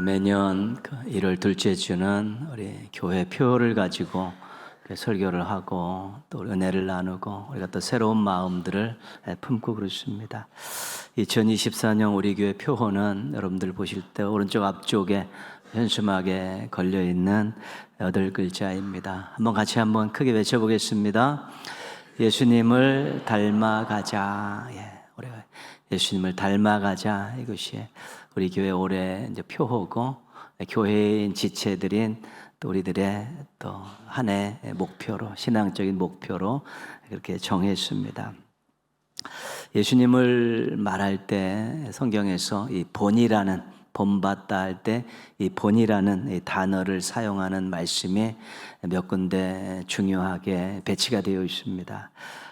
매년 1월 둘째 주는 우리 교회 표를 가지고 설교를 하고 또 은혜를 나누고 우리가 또 새로운 마음들을 품고 그렇습니다. 2024년 우리 교회 표호는 여러분들 보실 때 오른쪽 앞쪽에 현수막에 걸려 있는 8글자입니다. 한번 크게 외쳐보겠습니다. 예수님을 닮아가자. 우리가 예수님을 닮아가자. 이것이 우리 교회 올해 이제 표호고 교회인 지체들인 또 우리들의 또 한 해 목표로 신앙적인 목표로 그렇게 정했습니다. 예수님을 말할 때 성경에서 이 본이라는 본받다 할 때 이 본이라는 이 단어를 사용하는 말씀이 몇 군데 중요하게 배치가 되어 있습니다.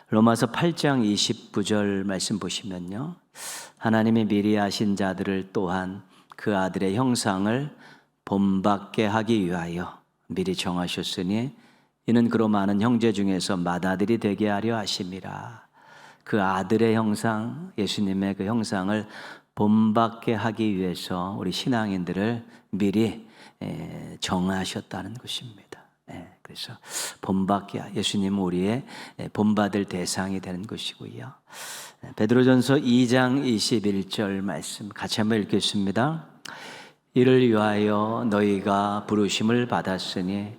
로마서 8장 29절 말씀 보시면요. 하나님이 미리 아신 자들을 또한 그 아들의 형상을 본받게 하기 위하여 미리 정하셨으니 이는 그로 많은 형제 중에서 맏아들이 되게 하려 하심이라. 그 아들의 형상, 예수님의 그 형상을 본받게 하기 위해서 우리 신앙인들을 미리 정하셨다는 것입니다. 그래서 본받게, 예수님은 우리의 본받을 대상이 되는 것이고요. 베드로전서 2장 21절 말씀 같이 한번 읽겠습니다. 이를 위하여 너희가 부르심을 받았으니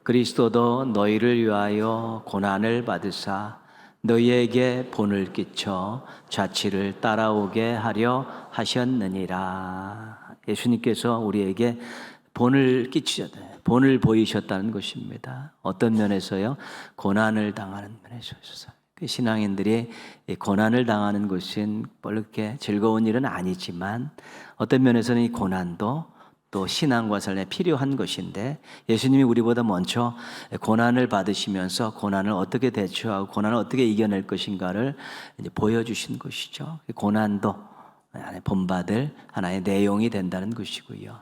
그리스도도 너희를 위하여 고난을 받으사 너희에게 본을 끼쳐 자치를 따라오게 하려 하셨느니라. 예수님께서 우리에게 본을 끼치셨다. 본을 보이셨다는 것입니다. 어떤 면에서요? 고난을 당하는 면에서 있어서. 신앙인들이 고난을 당하는 것은 별로 그렇게 즐거운 일은 아니지만 어떤 면에서는 이 고난도 또 신앙과 삶에 필요한 것인데 예수님이 우리보다 먼저 고난을 받으시면서 고난을 어떻게 대처하고 고난을 어떻게 이겨낼 것인가를 이제 보여주신 것이죠. 고난도 본받을 하나의 내용이 된다는 것이고요.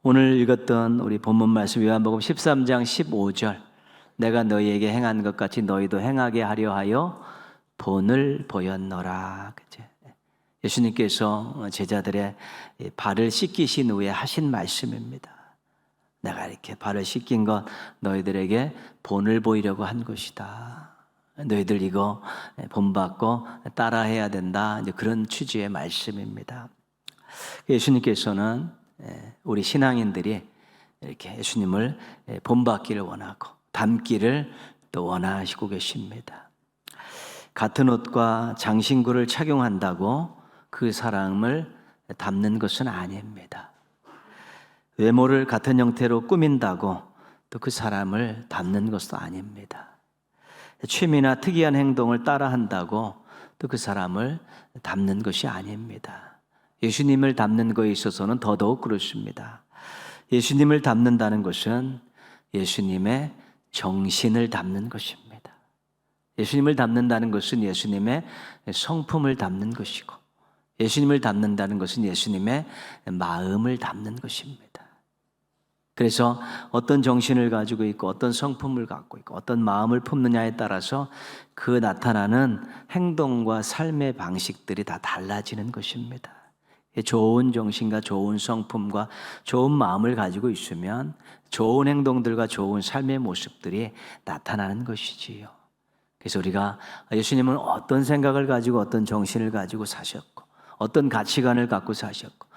오늘 읽었던 우리 본문 말씀 요한복음 13장 15절 내가 너희에게 행한 것 같이 너희도 행하게 하려 하여 본을 보였노라. 예수님께서 제자들의 발을 씻기신 후에 하신 말씀입니다. 내가 이렇게 발을 씻긴 것 너희들에게 본을 보이려고 한 것이다. 너희들 이거 본받고 따라해야 된다. 이제 그런 취지의 말씀입니다. 예수님께서는 우리 신앙인들이 이렇게 예수님을 본받기를 원하고 닮기를 또 원하시고 계십니다. 같은 옷과 장신구를 착용한다고 그 사람을 닮는 것은 아닙니다. 외모를 같은 형태로 꾸민다고 또 그 사람을 닮는 것도 아닙니다. 취미나 특이한 행동을 따라한다고 또 그 사람을 닮는 것이 아닙니다. 예수님을 닮는 것에 있어서는 더더욱 그렇습니다. 예수님을 닮는다는 것은 예수님의 정신을 닮는 것입니다. 예수님을 닮는다는 것은 예수님의 성품을 닮는 것이고 예수님을 닮는다는 것은 예수님의 마음을 닮는 것입니다. 그래서 어떤 정신을 가지고 있고 어떤 성품을 갖고 있고 어떤 마음을 품느냐에 따라서 그 나타나는 행동과 삶의 방식들이 다 달라지는 것입니다. 좋은 정신과 좋은 성품과 좋은 마음을 가지고 있으면 좋은 행동들과 좋은 삶의 모습들이 나타나는 것이지요. 그래서 우리가 예수님은 어떤 생각을 가지고 어떤 정신을 가지고 사셨고 어떤 가치관을 갖고 사셨고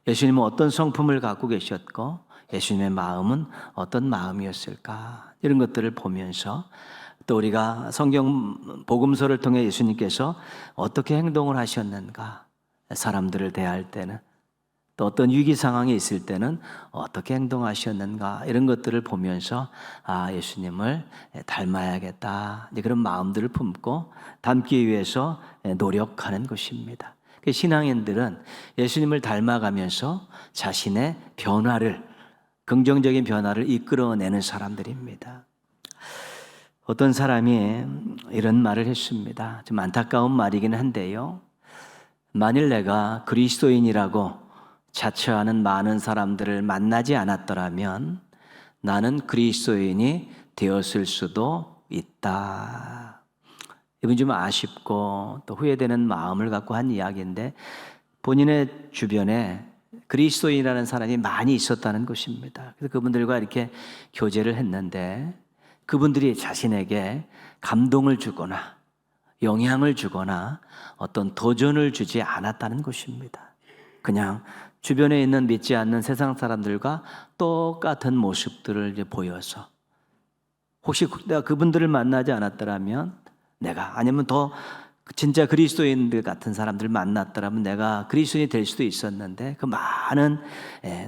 예수님은 어떤 성품을 갖고 계셨고 예수님의 마음은 어떤 마음이었을까 이런 것들을 보면서 또 우리가 성경 복음서를 통해 예수님께서 어떻게 행동을 하셨는가 사람들을 대할 때는 또 어떤 위기 상황이 있을 때는 어떻게 행동하셨는가 이런 것들을 보면서 예수님을 닮아야겠다 그런 마음들을 품고 닮기 위해서 노력하는 것입니다. 신앙인들은 예수님을 닮아가면서 자신의 변화를 긍정적인 변화를 이끌어내는 사람들입니다. 어떤 사람이 이런 말을 했습니다. 좀 안타까운 말이긴 한데요. 만일 내가 그리스도인이라고 자처하는 많은 사람들을 만나지 않았더라면 나는 그리스도인이 되었을 수도 있다. 이건 좀 아쉽고 또 후회되는 마음을 갖고 한 이야기인데 본인의 주변에 그리스도인이라는 사람이 많이 있었다는 것입니다. 그래서 그분들과 이렇게 교제를 했는데 그분들이 자신에게 감동을 주거나 영향을 주거나 어떤 도전을 주지 않았다는 것입니다. 그냥 주변에 있는 믿지 않는 세상 사람들과 똑같은 모습들을 이제 보여서 혹시 내가 그분들을 만나지 않았더라면 내가 아니면 더 진짜 그리스도인들 같은 사람들을 만났더라면 내가 그리스도인이 될 수도 있었는데 그 많은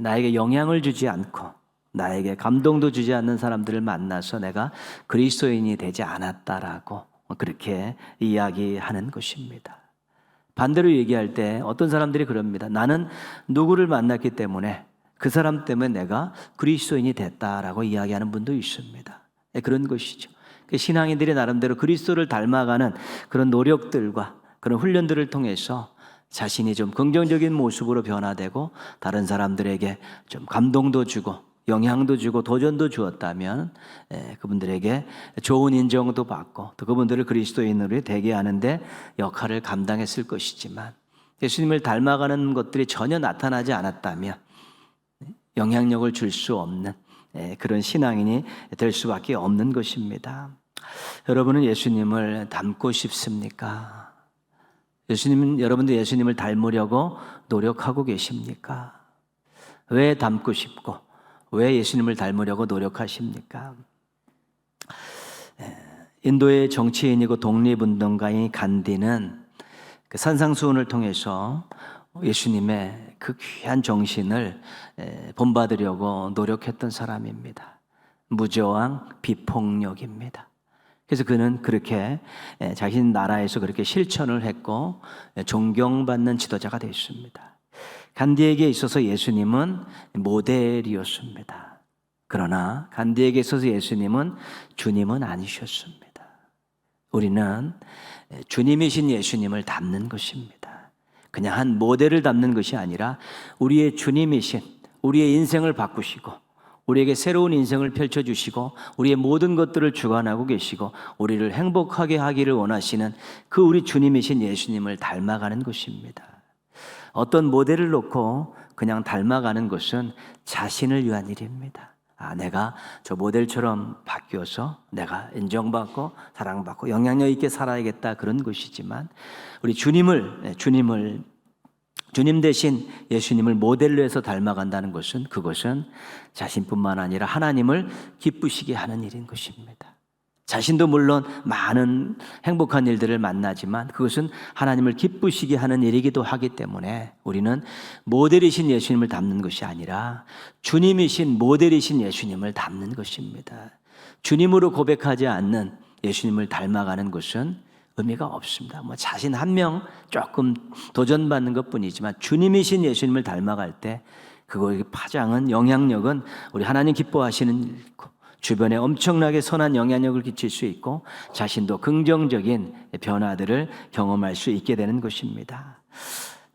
나에게 영향을 주지 않고 나에게 감동도 주지 않는 사람들을 만나서 내가 그리스도인이 되지 않았다라고 그렇게 이야기하는 것입니다. 반대로 얘기할 때 어떤 사람들이 그럽니다. 나는 누구를 만났기 때문에 그 사람 때문에 내가 그리스도인이 됐다라고 이야기하는 분도 있습니다. 그런 것이죠. 신앙인들이 나름대로 그리스도를 닮아가는 그런 노력들과 그런 훈련들을 통해서 자신이 좀 긍정적인 모습으로 변화되고 다른 사람들에게 좀 감동도 주고 영향도 주고 도전도 주었다면 그분들에게 좋은 인정도 받고 또 그분들을 그리스도인으로 되게 하는데 역할을 감당했을 것이지만 예수님을 닮아가는 것들이 전혀 나타나지 않았다면 영향력을 줄 수 없는 그런 신앙인이 될 수밖에 없는 것입니다. 여러분은 예수님을 닮고 싶습니까? 여러분도 예수님을 닮으려고 노력하고 계십니까? 왜 닮고 싶고 왜 예수님을 닮으려고 노력하십니까? 인도의 정치인이고 독립운동가인 간디는 그 산상수훈을 통해서 예수님의 그 귀한 정신을 본받으려고 노력했던 사람입니다. 무저항 비폭력입니다. 그래서 그는 그렇게 자기 나라에서 그렇게 실천을 했고 존경받는 지도자가 되었습니다. 간디에게 있어서 예수님은 모델이었습니다. 그러나 간디에게 있어서 예수님은 주님은 아니셨습니다. 우리는 주님이신 예수님을 닮는 것입니다. 그냥 한 모델을 닮는 것이 아니라 우리의 주님이신 우리의 인생을 바꾸시고 우리에게 새로운 인생을 펼쳐주시고 우리의 모든 것들을 주관하고 계시고 우리를 행복하게 하기를 원하시는 그 우리 주님이신 예수님을 닮아가는 것입니다. 어떤 모델을 놓고 그냥 닮아가는 것은 자신을 위한 일입니다. 내가 저 모델처럼 바뀌어서 내가 인정받고 사랑받고 영향력 있게 살아야겠다 그런 것이지만 우리 주님 대신 예수님을 모델로 해서 닮아간다는 것은 그것은 자신뿐만 아니라 하나님을 기쁘시게 하는 일인 것입니다. 자신도 물론 많은 행복한 일들을 만나지만 그것은 하나님을 기쁘시게 하는 일이기도 하기 때문에 우리는 모델이신 예수님을 닮는 것이 아니라 주님이신 모델이신 예수님을 닮는 것입니다. 주님으로 고백하지 않는 예수님을 닮아가는 것은 의미가 없습니다. 자신 한 명 조금 도전받는 것뿐이지만 주님이신 예수님을 닮아갈 때 그거의 파장은 영향력은 우리 하나님 기뻐하시는 일이고 주변에 엄청나게 선한 영향력을 끼칠 수 있고 자신도 긍정적인 변화들을 경험할 수 있게 되는 것입니다.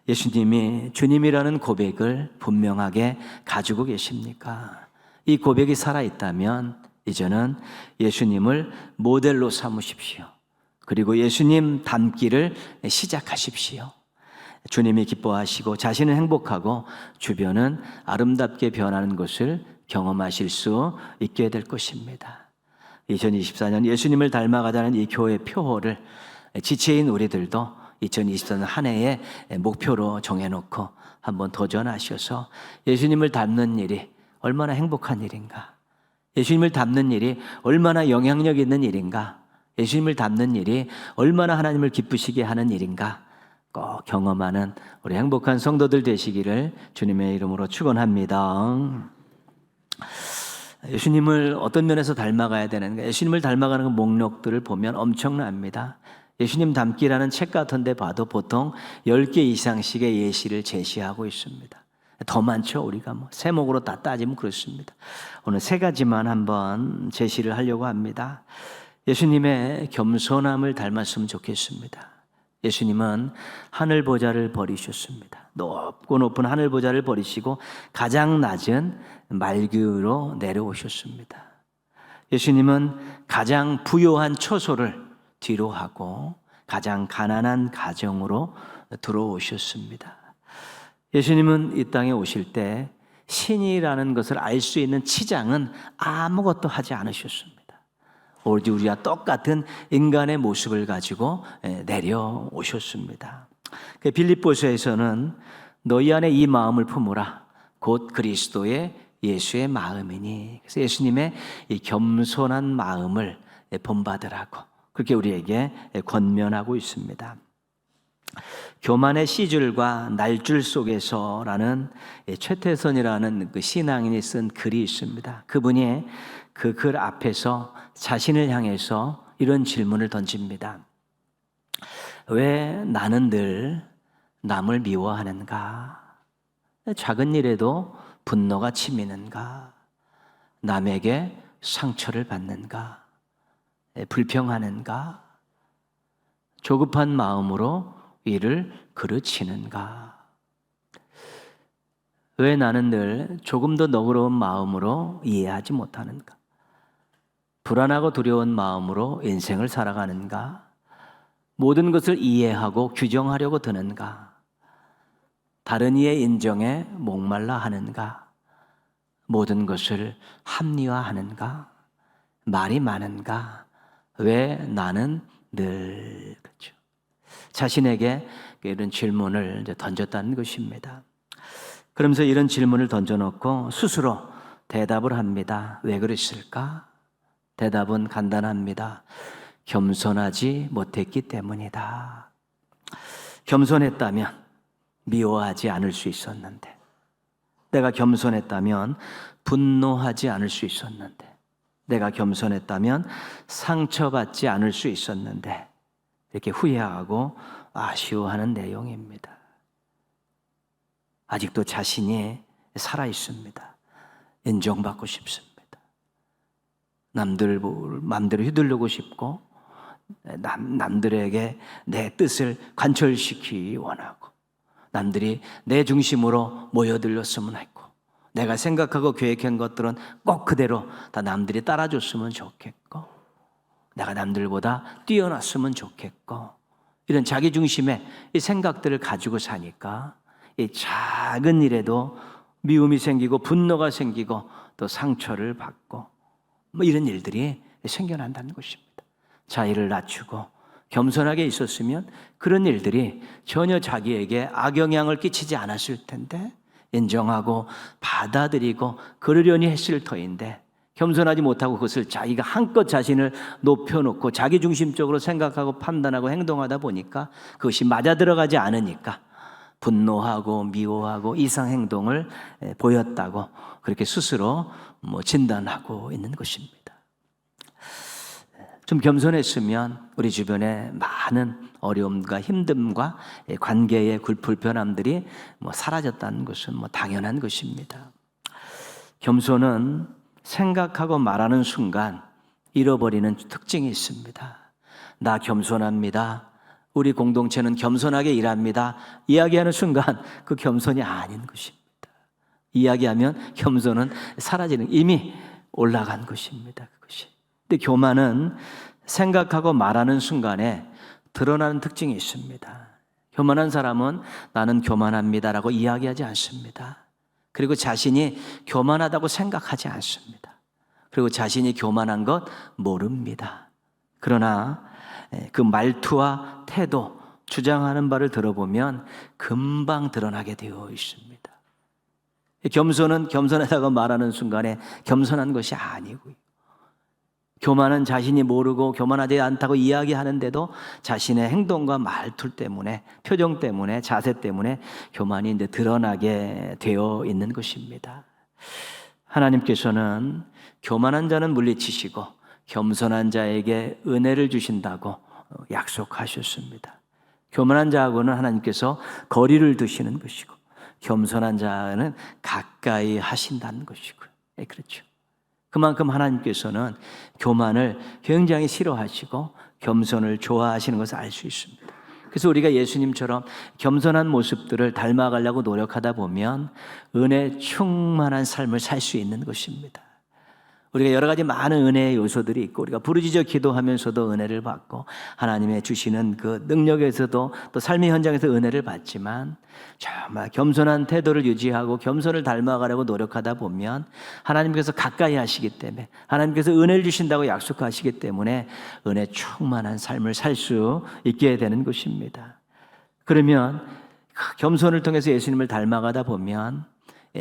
예수님이 주님이라는 고백을 분명하게 가지고 계십니까? 이 고백이 살아있다면 이제는 예수님을 모델로 삼으십시오. 그리고 예수님 닮기를 시작하십시오. 주님이 기뻐하시고 자신은 행복하고 주변은 아름답게 변하는 것을 경험하실 수 있게 될 것입니다. 2024년 예수님을 닮아가자는 이 교회 표어를 지체인 우리들도 2024년 한 해의 목표로 정해놓고 한번 도전하셔서 예수님을 닮는 일이 얼마나 행복한 일인가, 예수님을 닮는 일이 얼마나 영향력 있는 일인가, 예수님을 닮는 일이 얼마나 하나님을 기쁘시게 하는 일인가 꼭 경험하는 우리 행복한 성도들 되시기를 주님의 이름으로 축원합니다. 예수님을 어떤 면에서 닮아가야 되는가? 예수님을 닮아가는 목록들을 보면 엄청납니다. 예수님 닮기라는 책 같은 데 봐도 보통 10개 이상씩의 예시를 제시하고 있습니다. 더 많죠. 우리가 세목으로 다 따지면 그렇습니다. 오늘 3가지만 한번 제시를 하려고 합니다. 예수님의 겸손함을 닮았으면 좋겠습니다. 예수님은 하늘 보좌를 버리셨습니다. 높고 높은 하늘 보좌를 버리시고 가장 낮은 말귀로 내려오셨습니다. 예수님은 가장 부요한 처소를 뒤로 하고 가장 가난한 가정으로 들어오셨습니다. 예수님은 이 땅에 오실 때 신이라는 것을 알 수 있는 치장은 아무것도 하지 않으셨습니다. 오직 우리와 똑같은 인간의 모습을 가지고 내려오셨습니다. 빌립보서에서는 너희 안에 이 마음을 품으라 곧 그리스도의 예수의 마음이니, 그래서 예수님의 이 겸손한 마음을 본받으라고 그렇게 우리에게 권면하고 있습니다. 교만의 씨줄과 날줄 속에서라는 최태선이라는 그 신앙인이 쓴 글이 있습니다. 그분이 그 글 앞에서 자신을 향해서 이런 질문을 던집니다. 왜 나는 늘 남을 미워하는가? 작은 일에도 분노가 치미는가? 남에게 상처를 받는가? 불평하는가? 조급한 마음으로 일을 그르치는가? 왜 나는 늘 조금 더 너그러운 마음으로 이해하지 못하는가? 불안하고 두려운 마음으로 인생을 살아가는가? 모든 것을 이해하고 규정하려고 드는가? 다른 이의 인정에 목말라 하는가? 모든 것을 합리화하는가? 말이 많은가? 왜 나는 늘 그렇죠? 자신에게 이런 질문을 이제 던졌다는 것입니다. 그러면서 이런 질문을 던져놓고 스스로 대답을 합니다. 왜 그랬을까? 대답은 간단합니다. 겸손하지 못했기 때문이다. 겸손했다면 미워하지 않을 수 있었는데, 내가 겸손했다면 분노하지 않을 수 있었는데, 내가 겸손했다면 상처받지 않을 수 있었는데, 이렇게 후회하고 아쉬워하는 내용입니다. 아직도 자신이 살아 있습니다. 인정받고 싶습니다. 남들 마음대로 휘두르고 싶고 남들에게 내 뜻을 관철시키기 원하고 남들이 내 중심으로 모여들렸으면 했고 내가 생각하고 계획한 것들은 꼭 그대로 다 남들이 따라줬으면 좋겠고 내가 남들보다 뛰어났으면 좋겠고 이런 자기 중심의 이 생각들을 가지고 사니까 이 작은 일에도 미움이 생기고 분노가 생기고 또 상처를 받고 뭐 이런 일들이 생겨난다는 것입니다. 자의를 낮추고 겸손하게 있었으면 그런 일들이 전혀 자기에게 악영향을 끼치지 않았을 텐데 인정하고 받아들이고 그러려니 했을 터인데 겸손하지 못하고 그것을 자기가 한껏 자신을 높여놓고 자기중심적으로 생각하고 판단하고 행동하다 보니까 그것이 맞아 들어가지 않으니까 분노하고 미워하고 이상행동을 보였다고 그렇게 스스로 진단하고 있는 것입니다. 좀 겸손했으면 우리 주변에 많은 어려움과 힘듦과 관계의 불편함들이 사라졌다는 것은 당연한 것입니다. 겸손은 생각하고 말하는 순간 잃어버리는 특징이 있습니다. 나 겸손합니다. 우리 공동체는 겸손하게 일합니다. 이야기하는 순간 그 겸손이 아닌 것입니다. 이야기하면 겸손은 사라지는 이미 올라간 것입니다. 그것이. 근데 교만은 생각하고 말하는 순간에 드러나는 특징이 있습니다. 교만한 사람은 나는 교만합니다라고 이야기하지 않습니다. 그리고 자신이 교만하다고 생각하지 않습니다. 그리고 자신이 교만한 것 모릅니다. 그러나 그 말투와 태도, 주장하는 바를 들어보면 금방 드러나게 되어 있습니다. 겸손은 겸손하다고 말하는 순간에 겸손한 것이 아니고요. 교만은 자신이 모르고 교만하지 않다고 이야기하는데도 자신의 행동과 말투 때문에, 표정 때문에, 자세 때문에 교만이 이제 드러나게 되어 있는 것입니다. 하나님께서는 교만한 자는 물리치시고 겸손한 자에게 은혜를 주신다고 약속하셨습니다. 교만한 자하고는 하나님께서 거리를 두시는 것이고 겸손한 자는 가까이 하신다는 것이고요. 그렇죠. 그만큼 하나님께서는 교만을 굉장히 싫어하시고 겸손을 좋아하시는 것을 알 수 있습니다. 그래서 우리가 예수님처럼 겸손한 모습들을 닮아가려고 노력하다 보면 은혜 충만한 삶을 살 수 있는 것입니다. 우리가 여러 가지 많은 은혜의 요소들이 있고 우리가 부르짖어 기도하면서도 은혜를 받고 하나님의 주시는 그 능력에서도 또 삶의 현장에서 은혜를 받지만 정말 겸손한 태도를 유지하고 겸손을 닮아가려고 노력하다 보면 하나님께서 가까이 하시기 때문에 하나님께서 은혜를 주신다고 약속하시기 때문에 은혜 충만한 삶을 살 수 있게 되는 것입니다. 그러면 그 겸손을 통해서 예수님을 닮아가다 보면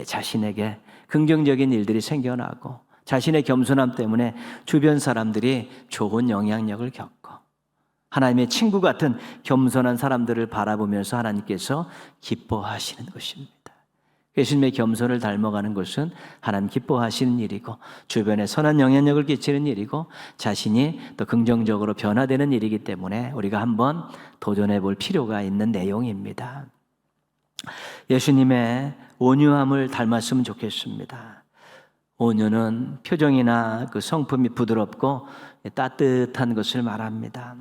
자신에게 긍정적인 일들이 생겨나고 자신의 겸손함 때문에 주변 사람들이 좋은 영향력을 겪고 하나님의 친구 같은 겸손한 사람들을 바라보면서 하나님께서 기뻐하시는 것입니다. 예수님의 겸손을 닮아가는 것은 하나님 기뻐하시는 일이고 주변에 선한 영향력을 끼치는 일이고 자신이 또 긍정적으로 변화되는 일이기 때문에 우리가 한번 도전해 볼 필요가 있는 내용입니다. 예수님의 온유함을 닮았으면 좋겠습니다. 온유는 표정이나 그 성품이 부드럽고 따뜻한 것을 말합니다.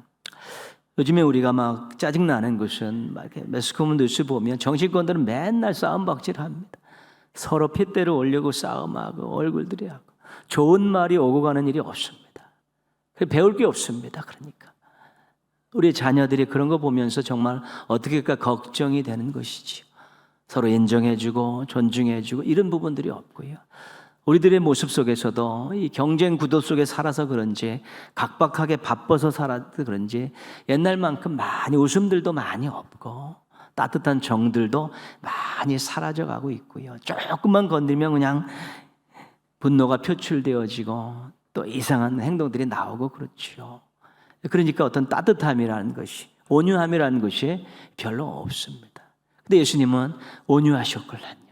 요즘에 우리가 막 짜증나는 것은 막 이렇게 매스컴 뉴스 보면 정치권들은 맨날 싸움박질합니다. 서로 핏대를 올리고 싸움하고 얼굴들이 하고 좋은 말이 오고 가는 일이 없습니다. 배울 게 없습니다. 그러니까 우리 자녀들이 그런 거 보면서 정말 어떻게까 걱정이 되는 것이지요. 서로 인정해주고 존중해주고 이런 부분들이 없고요. 우리들의 모습 속에서도 이 경쟁 구도 속에 살아서 그런지 각박하게 바빠서 살아서 그런지 옛날만큼 많이 웃음들도 많이 없고 따뜻한 정들도 많이 사라져가고 있고요. 조금만 건드리면 그냥 분노가 표출되어지고 또 이상한 행동들이 나오고 그렇죠. 그러니까 어떤 따뜻함이라는 것이 온유함이라는 것이 별로 없습니다. 근데 예수님은 온유하셨걸랑요.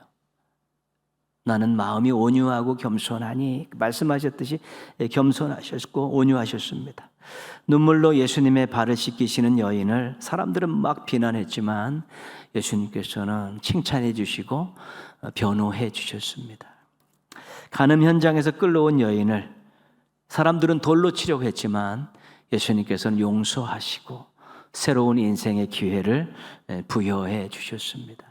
나는 마음이 온유하고 겸손하니 말씀하셨듯이 겸손하셨고 온유하셨습니다. 눈물로 예수님의 발을 씻기시는 여인을 사람들은 막 비난했지만 예수님께서는 칭찬해 주시고 변호해 주셨습니다. 간음 현장에서 끌려온 여인을 사람들은 돌로 치려고 했지만 예수님께서는 용서하시고 새로운 인생의 기회를 부여해 주셨습니다.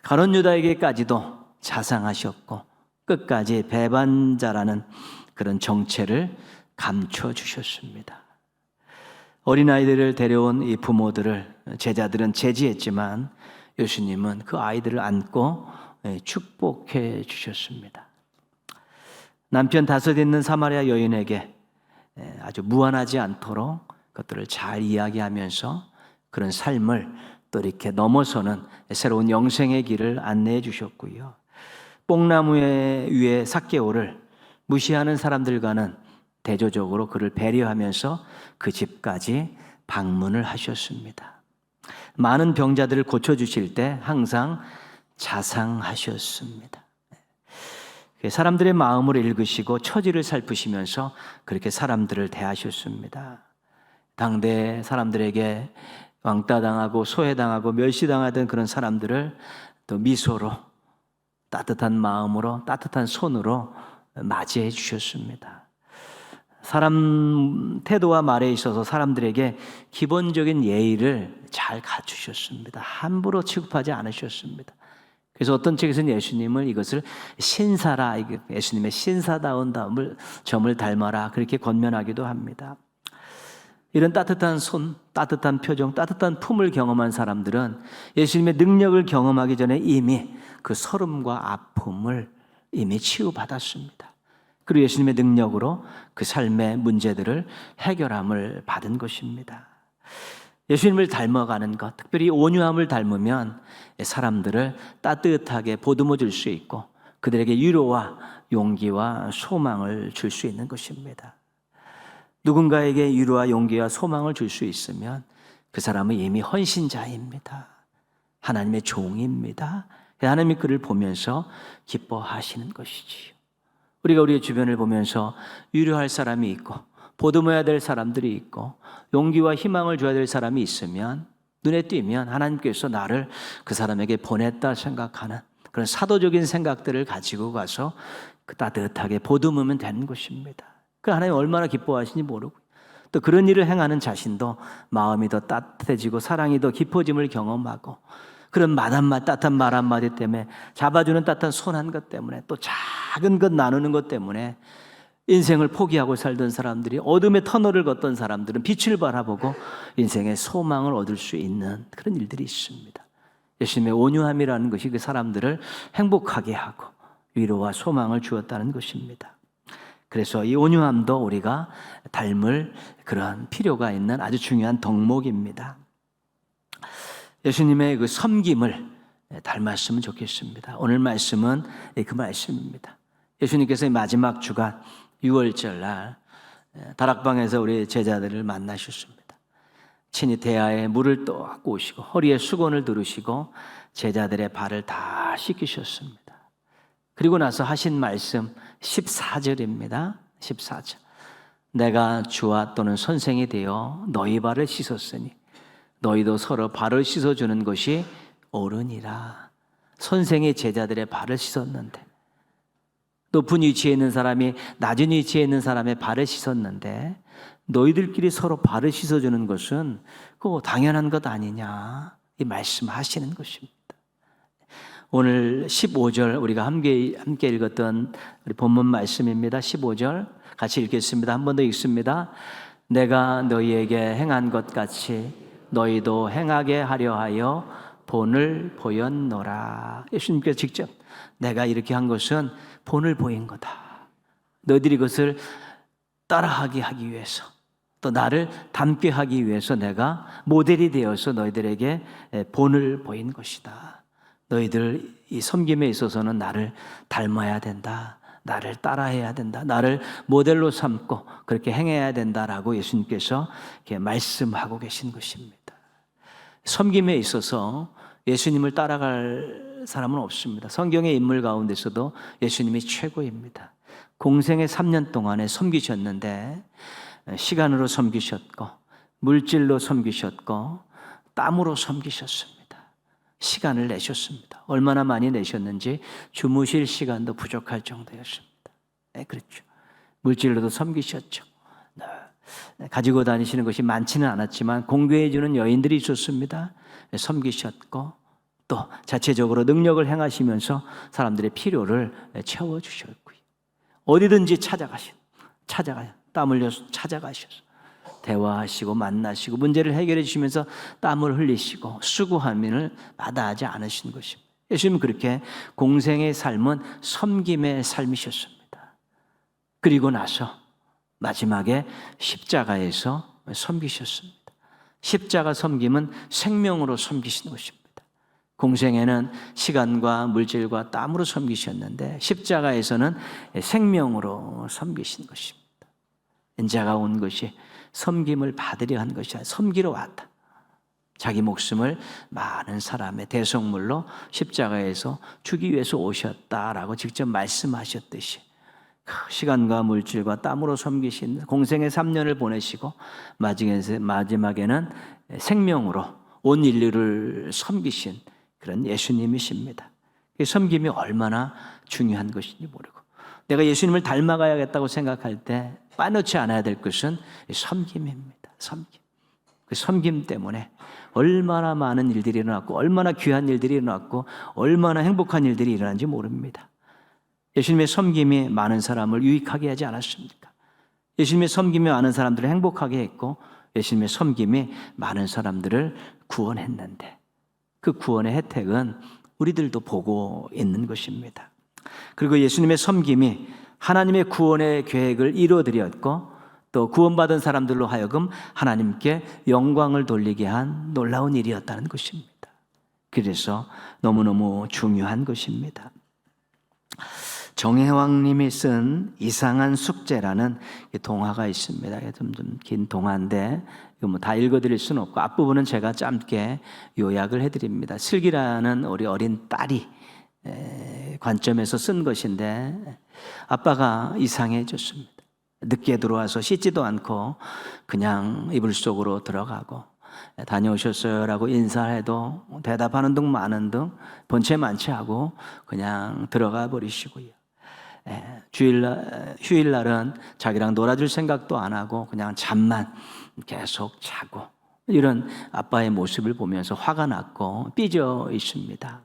가룟 유다에게까지도 자상하셨고 끝까지 배반자라는 그런 정체를 감춰주셨습니다. 어린아이들을 데려온 이 부모들을 제자들은 제지했지만 예수님은 그 아이들을 안고 축복해 주셨습니다. 남편 5 있는 사마리아 여인에게 아주 무안하지 않도록 그것들을 잘 이야기하면서 그런 삶을 또 이렇게 넘어서는 새로운 영생의 길을 안내해 주셨고요. 뽕나무 위에 삭개오를 무시하는 사람들과는 대조적으로 그를 배려하면서 그 집까지 방문을 하셨습니다. 많은 병자들을 고쳐주실 때 항상 자상하셨습니다. 사람들의 마음을 읽으시고 처지를 살피시면서 그렇게 사람들을 대하셨습니다. 당대 사람들에게 왕따당하고 소외당하고 멸시당하던 그런 사람들을 또 미소로 따뜻한 마음으로 따뜻한 손으로 맞이해 주셨습니다. 사람 태도와 말에 있어서 사람들에게 기본적인 예의를 잘 갖추셨습니다. 함부로 취급하지 않으셨습니다. 그래서 어떤 책에서는 예수님을 이것을 신사라, 예수님의 신사다운 점을 닮아라 그렇게 권면하기도 합니다. 이런 따뜻한 손, 따뜻한 표정, 따뜻한 품을 경험한 사람들은 예수님의 능력을 경험하기 전에 이미 그 서름과 아픔을 이미 치유받았습니다. 그리고 예수님의 능력으로 그 삶의 문제들을 해결함을 받은 것입니다. 예수님을 닮아가는 것, 특별히 온유함을 닮으면 사람들을 따뜻하게 보듬어 줄 수 있고 그들에게 위로와 용기와 소망을 줄 수 있는 것입니다. 누군가에게 위로와 용기와 소망을 줄 수 있으면 그 사람은 이미 헌신자입니다. 하나님의 종입니다. 하나님이 그를 보면서 기뻐하시는 것이지요. 우리가 우리의 주변을 보면서 위로할 사람이 있고 보듬어야 될 사람들이 있고 용기와 희망을 줘야 될 사람이 있으면 눈에 띄면 하나님께서 나를 그 사람에게 보냈다 생각하는 그런 사도적인 생각들을 가지고 가서 그 따뜻하게 보듬으면 되는 것입니다. 그 하나님 얼마나 기뻐하시는지 모르고 또 그런 일을 행하는 자신도 마음이 더 따뜻해지고 사랑이 더 깊어짐을 경험하고 그런 따뜻한 말 한마디 때문에, 잡아주는 따뜻한 손 한 것 때문에, 또 작은 것 나누는 것 때문에 인생을 포기하고 살던 사람들이, 어둠의 터널을 걷던 사람들은 빛을 바라보고 인생의 소망을 얻을 수 있는 그런 일들이 있습니다. 예수님의 온유함이라는 것이 그 사람들을 행복하게 하고 위로와 소망을 주었다는 것입니다. 그래서 이 온유함도 우리가 닮을 그러한 필요가 있는 아주 중요한 덕목입니다. 예수님의 그 섬김을 닮았으면 좋겠습니다. 오늘 말씀은 그 말씀입니다. 예수님께서 마지막 주간 6월절 날 다락방에서 우리 제자들을 만나셨습니다. 친히 대야에 물을 떠갖고 오시고 허리에 수건을 두르시고 제자들의 발을 다 씻기셨습니다. 그리고 나서 하신 말씀 14절입니다. 14절. 내가 주와 또는 선생이 되어 너희 발을 씻었으니 너희도 서로 발을 씻어주는 것이 옳으니라. 선생이 제자들의 발을 씻었는데, 높은 위치에 있는 사람이 낮은 위치에 있는 사람의 발을 씻었는데 너희들끼리 서로 발을 씻어주는 것은 그거 당연한 것 아니냐, 이 말씀하시는 것입니다. 오늘 15절 우리가 함께 읽었던 우리 본문 말씀입니다. 15절 같이 읽겠습니다. 한 번 더 읽습니다. 내가 너희에게 행한 것 같이 너희도 행하게 하려 하여 본을 보였노라. 예수님께서 직접 내가 이렇게 한 것은 본을 보인 거다. 너희들이 그것을 따라하게 하기 위해서, 또 나를 닮게 하기 위해서 내가 모델이 되어서 너희들에게 본을 보인 것이다. 너희들 이 섬김에 있어서는 나를 닮아야 된다. 나를 따라해야 된다. 나를 모델로 삼고 그렇게 행해야 된다라고 예수님께서 이렇게 말씀하고 계신 것입니다. 섬김에 있어서 예수님을 따라갈 사람은 없습니다. 성경의 인물 가운데서도 예수님이 최고입니다. 공생의 3년 동안에 섬기셨는데 시간으로 섬기셨고 물질로 섬기셨고 땀으로 섬기셨습니다. 시간을 내셨습니다. 얼마나 많이 내셨는지 주무실 시간도 부족할 정도였습니다. 네, 그렇죠. 물질로도 섬기셨죠. 가지고 다니시는 것이 많지는 않았지만 공개해 주는 여인들이 있었습니다. 섬기셨고 또 자체적으로 능력을 행하시면서 사람들의 필요를 채워주셨고요. 어디든지 찾아가요. 땀 흘려서 찾아가셔서 대화하시고 만나시고 문제를 해결해 주시면서 땀을 흘리시고 수고함을 마다하지 않으신 것입니다. 예수님은 그렇게 공생의 삶은 섬김의 삶이셨습니다. 그리고 나서 마지막에 십자가에서 섬기셨습니다. 십자가 섬김은 생명으로 섬기신 것입니다. 공생에는 시간과 물질과 땀으로 섬기셨는데 십자가에서는 생명으로 섬기신 것입니다. 인자가 온 것이 섬김을 받으려 한 것이 아니라 섬기러 왔다. 자기 목숨을 많은 사람의 대속물로 십자가에서 주기 위해서 오셨다라고 직접 말씀하셨듯이 시간과 물질과 땀으로 섬기신 공생의 3년을 보내시고 마지막에는 생명으로 온 인류를 섬기신 그런 예수님이십니다. 섬김이 얼마나 중요한 것인지 모르고 내가 예수님을 닮아가야겠다고 생각할 때 빠놓지 않아야 될 것은 섬김입니다. 섬김. 그 섬김 때문에 얼마나 많은 일들이 일어났고 얼마나 귀한 일들이 일어났고 얼마나 행복한 일들이 일어난지 모릅니다. 예수님의 섬김이 많은 사람을 유익하게 하지 않았습니까? 예수님의 섬김이 많은 사람들을 행복하게 했고 예수님의 섬김이 많은 사람들을 구원했는데 그 구원의 혜택은 우리들도 보고 있는 것입니다. 그리고 예수님의 섬김이 하나님의 구원의 계획을 이루어드렸고 또 구원받은 사람들로 하여금 하나님께 영광을 돌리게 한 놀라운 일이었다는 것입니다. 그래서 너무너무 중요한 것입니다. 정혜왕님이 쓴 이상한 숙제라는 동화가 있습니다. 좀 긴 동화인데 이거 다 읽어드릴 수는 없고 앞부분은 제가 짧게 요약을 해드립니다. 슬기라는 우리 어린 딸이 관점에서 쓴 것인데 아빠가 이상해졌습니다. 늦게 들어와서 씻지도 않고 그냥 이불 속으로 들어가고 다녀오셨어요 라고 인사해도 대답하는 둥 마는 둥 본체 많지 하고 그냥 들어가 버리시고요. 휴일날은 자기랑 놀아줄 생각도 안 하고 그냥 잠만 계속 자고 이런 아빠의 모습을 보면서 화가 났고 삐져 있습니다.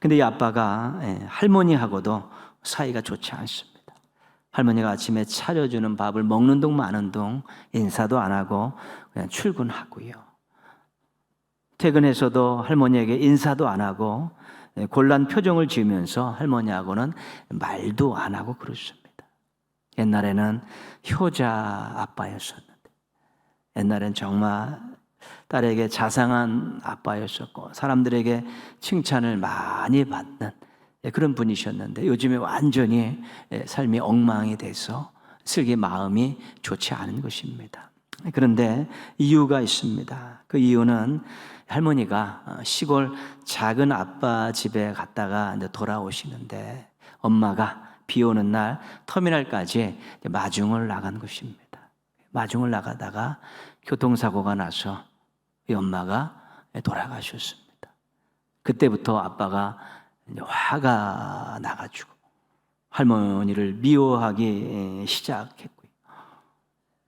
근데 이 아빠가 할머니하고도 사이가 좋지 않습니다. 할머니가 아침에 차려주는 밥을 먹는 동 마는 동 인사도 안 하고 그냥 출근하고요. 퇴근해서도 할머니에게 인사도 안 하고 곤란 표정을 지으면서 할머니하고는 말도 안 하고 그렇습니다. 옛날에는 효자 아빠였었는데, 옛날엔 정말 딸에게 자상한 아빠였었고 사람들에게 칭찬을 많이 받는 그런 분이셨는데, 요즘에 완전히 삶이 엉망이 돼서 슬기 마음이 좋지 않은 것입니다. 그런데 이유가 있습니다. 그 이유는 할머니가 시골 작은 아빠 집에 갔다가 이제 돌아오시는데, 엄마가 비 오는 날 터미널까지 마중을 나간 것입니다. 마중을 나가다가 교통사고가 나서 이 엄마가 돌아가셨습니다. 그때부터 아빠가 이제 화가 나가지고 할머니를 미워하기 시작했고요.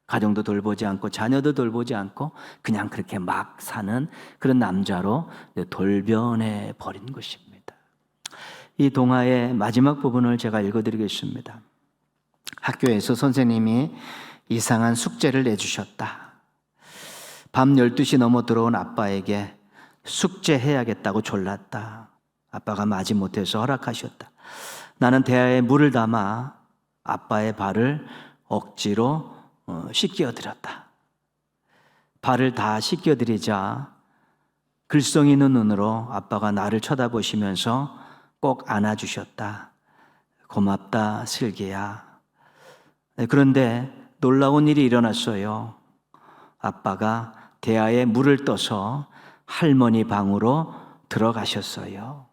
가정도 돌보지 않고 자녀도 돌보지 않고 그냥 그렇게 막 사는 그런 남자로 돌변해 버린 것입니다. 이 동화의 마지막 부분을 제가 읽어드리겠습니다. 학교에서 선생님이 이상한 숙제를 내주셨다. 밤 12시 넘어 들어온 아빠에게 숙제해야겠다고 졸랐다. 아빠가 마지못해서 허락하셨다. 나는 대야에 물을 담아 아빠의 발을 억지로 씻겨드렸다. 발을 다 씻겨드리자 글썽이 있는 눈으로 아빠가 나를 쳐다보시면서 꼭 안아주셨다. 고맙다, 슬기야. 그런데 놀라운 일이 일어났어요. 아빠가 대야에 물을 떠서 할머니 방으로 들어가셨어요.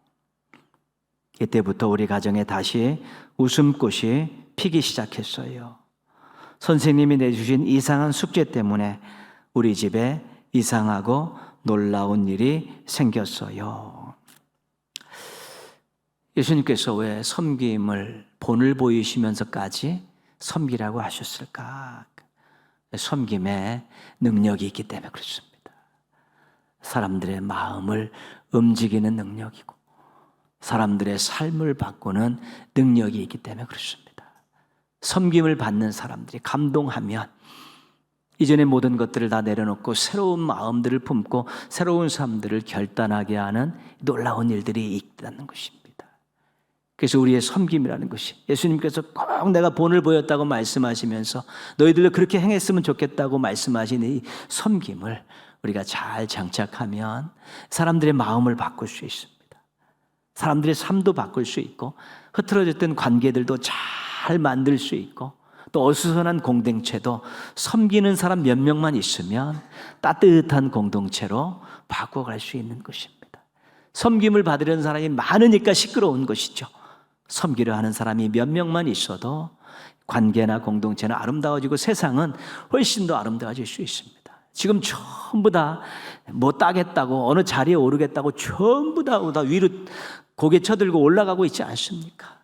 이때부터 우리 가정에 다시 웃음꽃이 피기 시작했어요. 선생님이 내주신 이상한 숙제 때문에 우리 집에 이상하고 놀라운 일이 생겼어요. 예수님께서 왜 섬김을 본을 보이시면서까지 섬기라고 하셨을까? 섬김에 능력이 있기 때문에 그렇습니다. 사람들의 마음을 움직이는 능력이고 사람들의 삶을 바꾸는 능력이 있기 때문에 그렇습니다. 섬김을 받는 사람들이 감동하면 이전의 모든 것들을 다 내려놓고 새로운 마음들을 품고 새로운 삶들을 결단하게 하는 놀라운 일들이 있다는 것입니다. 그래서 우리의 섬김이라는 것이, 예수님께서 꼭 내가 본을 보였다고 말씀하시면서 너희들도 그렇게 행했으면 좋겠다고 말씀하신 이 섬김을 우리가 잘 장착하면 사람들의 마음을 바꿀 수 있습니다. 사람들의 삶도 바꿀 수 있고 흐트러졌던 관계들도 잘 만들 수 있고 또 어수선한 공동체도 섬기는 사람 몇 명만 있으면 따뜻한 공동체로 바꿔갈 수 있는 것입니다. 섬김을 받으려는 사람이 많으니까 시끄러운 것이죠. 섬기려 하는 사람이 몇 명만 있어도 관계나 공동체는 아름다워지고 세상은 훨씬 더 아름다워질 수 있습니다. 지금 전부 다 뭐 따겠다고 어느 자리에 오르겠다고 전부 다 위로 고개 쳐들고 올라가고 있지 않습니까?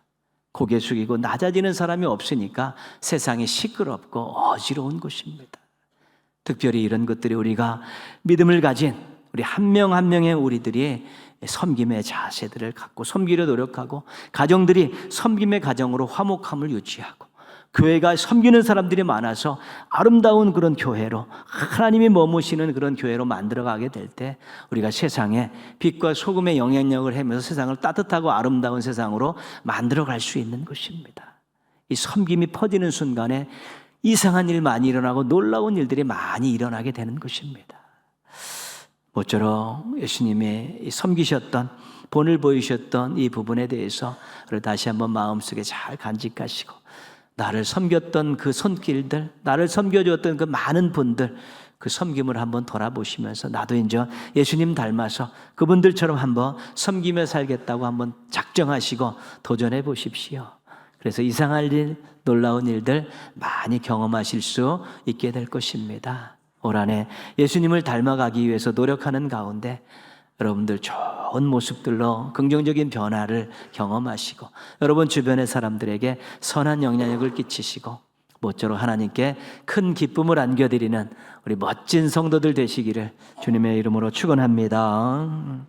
고개 숙이고 낮아지는 사람이 없으니까 세상이 시끄럽고 어지러운 것입니다. 특별히 이런 것들이 우리가 믿음을 가진 우리 한 명 한 명의 우리들이 섬김의 자세들을 갖고 섬기려 노력하고 가정들이 섬김의 가정으로 화목함을 유지하고 교회가 섬기는 사람들이 많아서 아름다운 그런 교회로 하나님이 머무시는 그런 교회로 만들어가게 될 때 우리가 세상에 빛과 소금의 영향력을 하면서 세상을 따뜻하고 아름다운 세상으로 만들어갈 수 있는 것입니다. 이 섬김이 퍼지는 순간에 이상한 일 많이 일어나고 놀라운 일들이 많이 일어나게 되는 것입니다. 모쪼록 예수님이 섬기셨던 본을 보이셨던 이 부분에 대해서 다시 한번 마음속에 잘 간직하시고 나를 섬겼던 그 손길들, 나를 섬겨주었던 그 많은 분들 그 섬김을 한번 돌아보시면서 나도 이제 예수님 닮아서 그분들처럼 한번 섬기며 살겠다고 한번 작정하시고 도전해 보십시오. 그래서 이상할 일, 놀라운 일들 많이 경험하실 수 있게 될 것입니다. 올 한해 예수님을 닮아가기 위해서 노력하는 가운데 여러분들 좋은 모습들로 긍정적인 변화를 경험하시고 여러분 주변의 사람들에게 선한 영향력을 끼치시고 모쪼록 하나님께 큰 기쁨을 안겨드리는 우리 멋진 성도들 되시기를 주님의 이름으로 축원합니다.